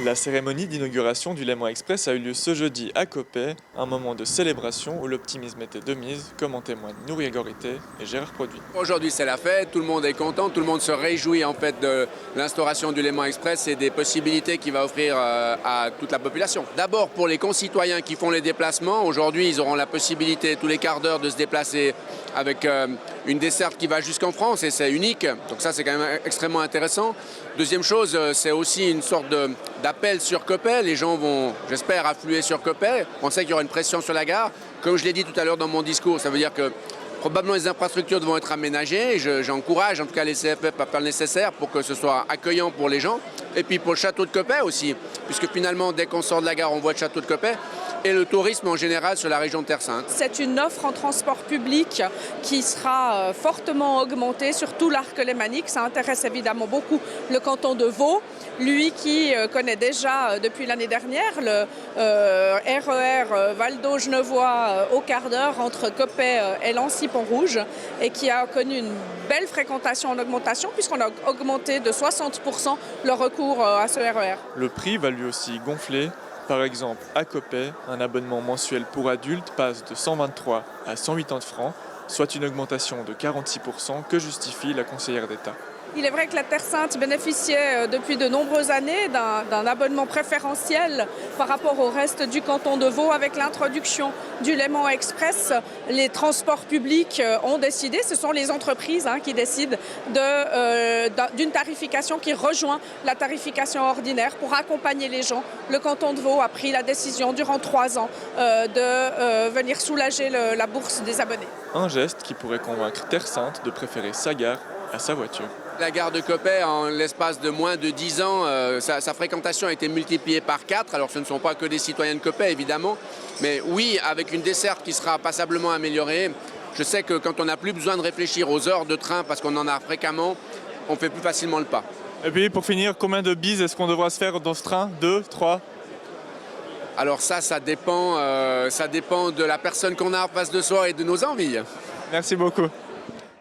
La cérémonie d'inauguration du Léman Express a eu lieu ce jeudi à Coppet, un moment de célébration où l'optimisme était de mise, comme en témoignent Nouria Gorité et Gérard Produit. Aujourd'hui c'est la fête, tout le monde est content, tout le monde se réjouit en fait de l'instauration du Léman Express et des possibilités qu'il va offrir à toute la population. D'abord pour les concitoyens qui font les déplacements, aujourd'hui ils auront la possibilité tous les quarts d'heure de se déplacer avec une desserte qui va jusqu'en France et c'est unique, donc ça c'est quand même extrêmement intéressant. Deuxième chose, c'est aussi une sorte d'appel sur Coppet, les gens vont, j'espère, affluer sur Coppet. On sait qu'il y aura une pression sur la gare. Comme je l'ai dit tout à l'heure dans mon discours, ça veut dire que probablement les infrastructures devront être aménagées. J'encourage en tout cas les CFF à faire le nécessaire pour que ce soit accueillant pour les gens. Et puis pour le château de Coppet aussi, puisque finalement dès qu'on sort de la gare, on voit le château de Coppet. Et le tourisme en général sur la région de Terre Sainte. C'est une offre en transport public qui sera fortement augmentée sur tout l'arc lémanique. Ça intéresse évidemment beaucoup le canton de Vaud, lui qui connaît déjà depuis l'année dernière le RER Val-d'Eau-Genevois au quart d'heure entre Coppet et Lancy-Pont-Rouge et qui a connu une belle fréquentation en augmentation puisqu'on a augmenté de 60% le recours à ce RER. Le prix va lui aussi gonfler. Par exemple, à Coppet, un abonnement mensuel pour adultes passe de 123 à 180 francs, soit une augmentation de 46% que justifie la conseillère d'État. Il est vrai que la Terre Sainte bénéficiait depuis de nombreuses années d'un abonnement préférentiel par rapport au reste du canton de Vaud. Avec l'introduction du Léman Express, les transports publics ont décidé, ce sont les entreprises qui décident d'une tarification qui rejoint la tarification ordinaire pour accompagner les gens. Le canton de Vaud a pris la décision durant 3 ans de venir soulager la bourse des abonnés. Un geste qui pourrait convaincre Terre Sainte de préférer sa gare à sa voiture. La gare de Coppet, en l'espace de moins de 10 ans, sa fréquentation a été multipliée par 4. Alors ce ne sont pas que des citoyens de Coppet, évidemment. Mais oui, avec une desserte qui sera passablement améliorée, je sais que quand on n'a plus besoin de réfléchir aux heures de train, parce qu'on en a fréquemment, on fait plus facilement le pas. Et puis pour finir, combien de bises est-ce qu'on devra se faire dans ce train? 2, 3? Alors ça dépend de la personne qu'on a en face de soi et de nos envies. Merci beaucoup.